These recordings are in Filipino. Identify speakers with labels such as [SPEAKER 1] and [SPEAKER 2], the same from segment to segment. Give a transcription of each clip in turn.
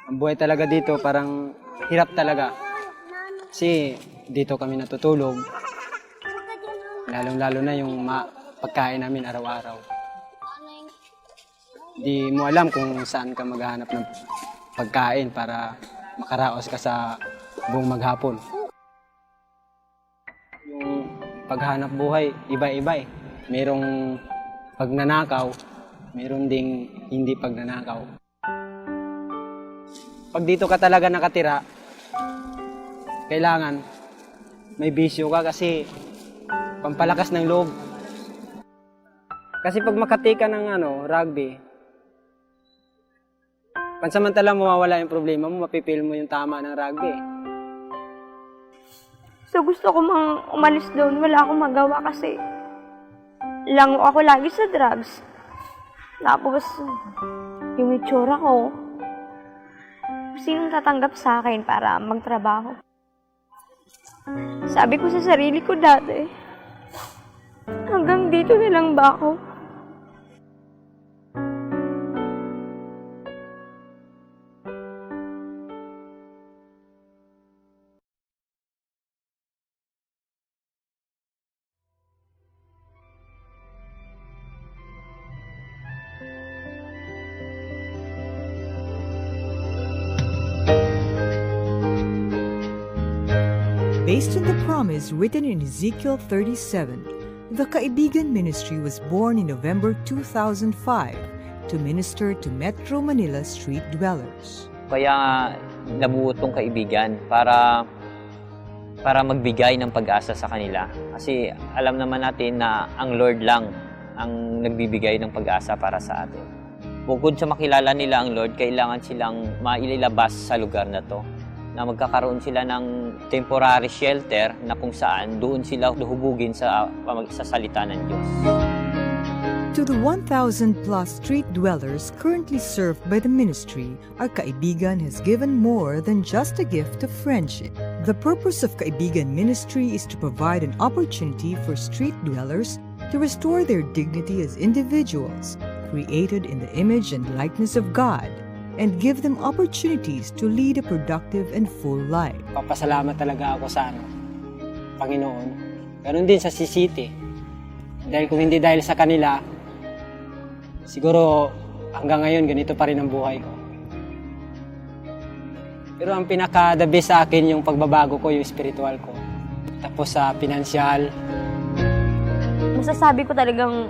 [SPEAKER 1] Ang buhay talaga dito parang hirap talaga. Kasi dito kami natutulog. Lalong-lalo na yung pagkain namin araw-araw. Di mo alam kung saan ka maghahanap ng pagkain para makaraos ka sa buong maghapon. Yung paghanap buhay, iba-iba eh. Merong pagnanakaw, meron ding hindi pagnanakaw. Pag dito ka talaga nakatira, kailangan may bisyo ka kasi pampalakas ng loob. Kasi pag makati ka ng rugby, pansamantala mawawala yung problema mo, mapipil mo yung tama ng rugby.
[SPEAKER 2] So gusto ko umalis doon, wala akong magawa kasi lango ako lagi sa drugs. Tapos yung itsura ko, sinong tatanggap sa akin para magtrabaho? Sabi ko sa sarili ko dati, hanggang dito na lang ba ako?
[SPEAKER 3] Based on the promise written in Ezekiel 37, the Kaibigan Ministry was born in November 2005 to minister to Metro Manila street dwellers.
[SPEAKER 4] Kaya nabuo tong kaibigan para magbigay ng pag-asa sa kanila. Kasi alam naman natin na ang Lord lang ang nagbibigay ng pag-asa para sa atin. Bukod sa makilala nila ang Lord, kailangan silang mailabas sa lugar na to, na magkakaroon sila ng temporary shelter na kung saan doon sila luhubugin sa salita ng Diyos.
[SPEAKER 3] To the 1,000 plus street dwellers currently served by the ministry, our Kaibigan has given more than just a gift of friendship. The purpose of Kaibigan Ministry is to provide an opportunity for street dwellers to restore their dignity as individuals, created in the image and likeness of God, and give them opportunities to lead a productive and full life.
[SPEAKER 1] Papasalamat talaga ako sa Panginoon. Ganon din sa C-City. Dahil kung hindi dahil sa kanila, siguro hanggang ngayon ganito pa rin ang buhay ko. Pero ang pinaka-the best sa akin yung pagbabago ko, yung spiritual ko. Tapos sa pinansyal.
[SPEAKER 2] Masasabi ko talagang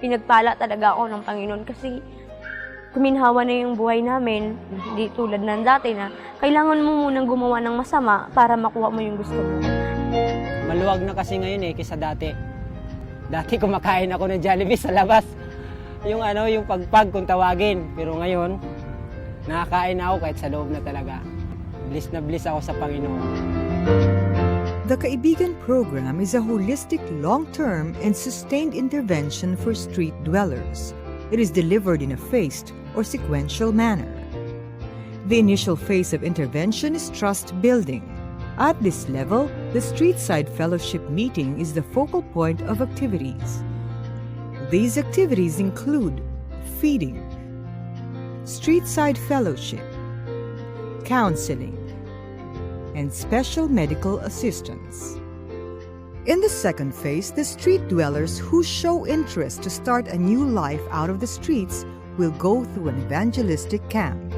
[SPEAKER 2] pinagpala talaga ako ng Panginoon kasi kuminhawa na yung buhay namin, hindi tulad ng dati na kailangan mo munang gumawa ng masama para makuha mo yung gusto mo.
[SPEAKER 1] Maluwag na kasi ngayon kaysa dati. Dati kumakain ako ng Jollibee sa labas. Yung pagpag kung tawagin. Pero ngayon, nakakain ako kahit sa loob na talaga. Bliss na bliss ako sa Panginoon.
[SPEAKER 3] The Kaibigan program is a holistic, long-term, and sustained intervention for street dwellers. It is delivered in a phased or sequential manner. The initial phase of intervention is trust building. At this level, the Streetside Fellowship meeting is the focal point of activities. These activities include feeding, Streetside Fellowship, counseling, and special medical assistance. In the second phase, the street dwellers who show interest to start a new life out of the streets will go through an evangelistic camp.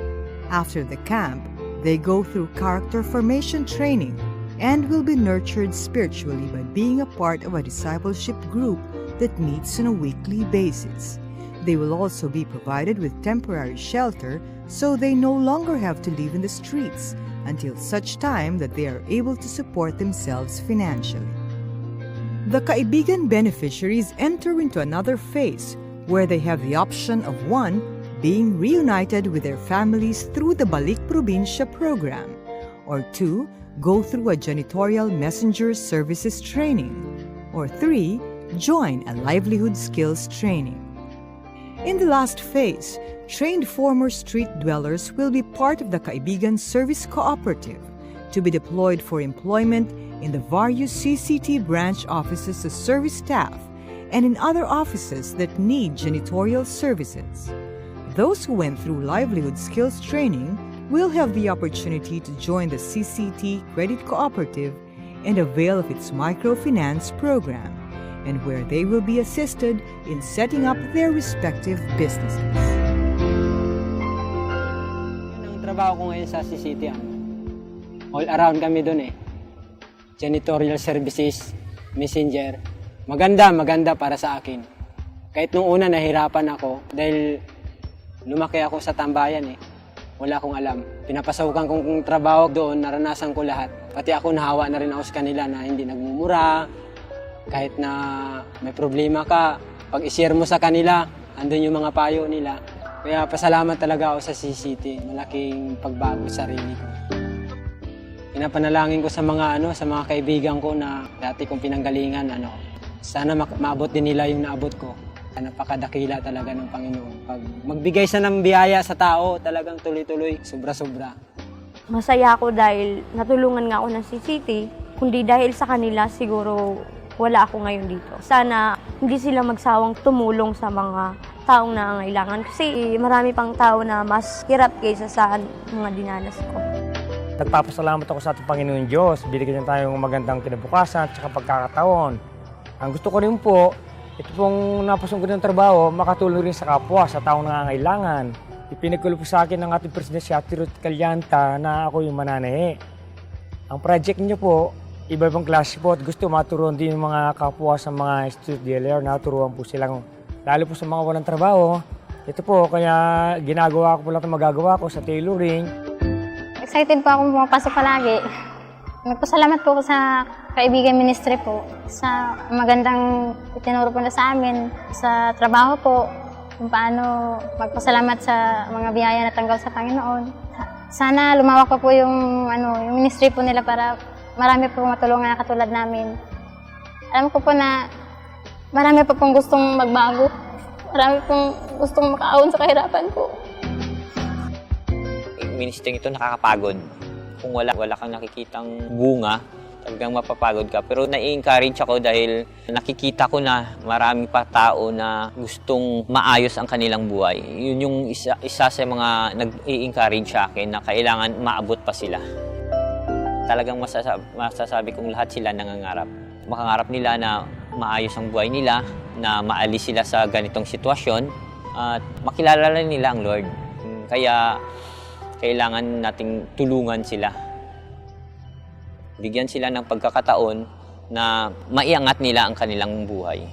[SPEAKER 3] After the camp, they go through character formation training and will be nurtured spiritually by being a part of a discipleship group that meets on a weekly basis. They will also be provided with temporary shelter so they no longer have to live in the streets until such time that they are able to support themselves financially. The Kaibigan beneficiaries enter into another phase where they have the option of 1. Being reunited with their families through the Balik Probinsya program, or 2. Go through a janitorial messenger services training, or 3. Join a livelihood skills training. In the last phase, trained former street dwellers will be part of the Kaibigan Service Cooperative to be deployed for employment in the various CCT branch offices as service staff and in other offices that need janitorial services. Those who went through livelihood skills training will have the opportunity to join the CCT Credit Cooperative and avail of its microfinance program, and where they will be assisted in setting up their respective businesses.
[SPEAKER 1] Yan ang trabaho ko ngayon sa CCT. All around kami doon eh. Janitorial services, messenger. Maganda para sa akin. Kahit nung una nahirapan ako dahil lumaki ako sa tambayan eh. Wala akong alam. Pinapasukan kong trabaho doon, naranasan ko lahat. Pati ako nahawa na rin ako sa kanila na hindi nagmumura. Kahit na may problema ka, pag i-share mo sa kanila, andun yung mga payo nila. Kaya pasalamat talaga ako sa CCT. Malaking pagbago sa sarili ko. Pinapanalangin ko sa mga kaibigan ko na dati kong pinanggalingan, sana maabot din nila yung naabot ko. Napakadakila talaga ng Panginoon. Pag magbigay siya ng biyaya sa tao, talagang tuloy-tuloy, sobra-sobra.
[SPEAKER 2] Masaya ako dahil natulungan nga ako ng CCT. Kundi dahil sa kanila, siguro wala ako ngayon dito. Sana hindi sila magsawang tumulong sa mga taong nangangailangan. Kasi marami pang tao na mas hirap kaysa sa mga dinanas ko.
[SPEAKER 5] Nagpapasalamat ako sa ating Panginoon Diyos. Binigyan niya tayong magandang kinabukasan at pagkakataon. Ang gusto ko rin po, ito pong napasong ko ng trabaho, makatulong rin sa kapwa, sa taong nangangailangan. Ipinagkulo po sa akin ng ating Presidente si Ate Ruth Calyanta na ako yung mananahi. Ang project niyo po, iba-ibang klase po at gusto maturuan din yung mga kapwa sa mga street dealer, naturuan po silang, lalo po sa mga walang trabaho. Ito po, kaya ginagawa ko po lahat ng magagawa ko sa tailoring.
[SPEAKER 6] Excited po akong pumapasok palagi. Nagpasalamat po ako sa kaibigan ministry po sa magandang itinuro po na sa amin sa trabaho po, kung paano magpasalamat sa mga biyaya na tanggap sa Panginoon. Sana lumawak pa po yung ministry po nila para marami po matulungan na katulad namin. Alam ko po na marami pa pong gustong magbago. Marami pong gustong makaahon sa kahirapan po.
[SPEAKER 4] Ministry ito nakakapagod. Kung wala kang nakikitang bunga, talagang mapapagod ka. Pero nai-encourage ako dahil nakikita ko na marami pa tao na gustong maayos ang kanilang buhay. Yun yung isa sa mga nag-i-encourage sa akin na kailangan maabot pa sila. Talagang masasabi kong lahat sila nangangarap. Makangarap nila na maayos ang buhay nila, na maalis sila sa ganitong sitwasyon at makilala nila ang Lord. Kaya kailangan nating tulungan sila. Bigyan sila ng pagkakataon na maiangat nila ang kanilang buhay.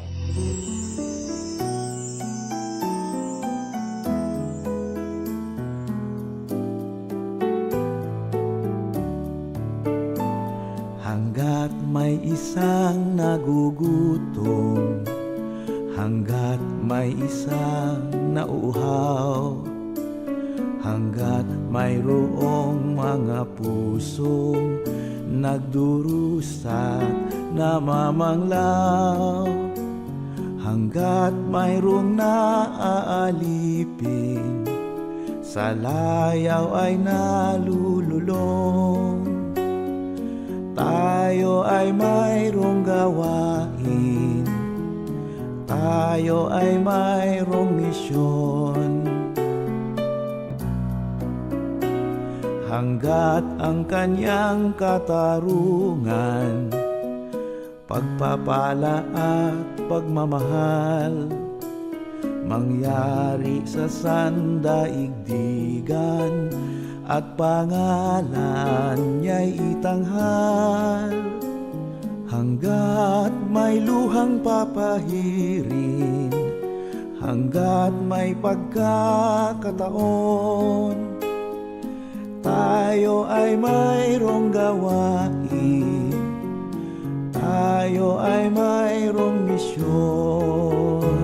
[SPEAKER 7] Hanggat may isang nagugutom, hanggat may isang nauuhaw, hanggat mayroong mga pusong nagdurusa at namamanglaw, hanggat mayroong naaalipin, sa layaw ay nalululong. Tayo ay mayroong gawain, tayo ay mayroong misyon. Hanggat ang kanyang katarungan, pagpapala at pagmamahal, mangyari sa sandaigdigan at pangalan niya'y itanghal. Hanggat may luhang papahirin, hanggat may pagkakataon, tayo ay mayroong gawain, tayo ay mayroong misyon.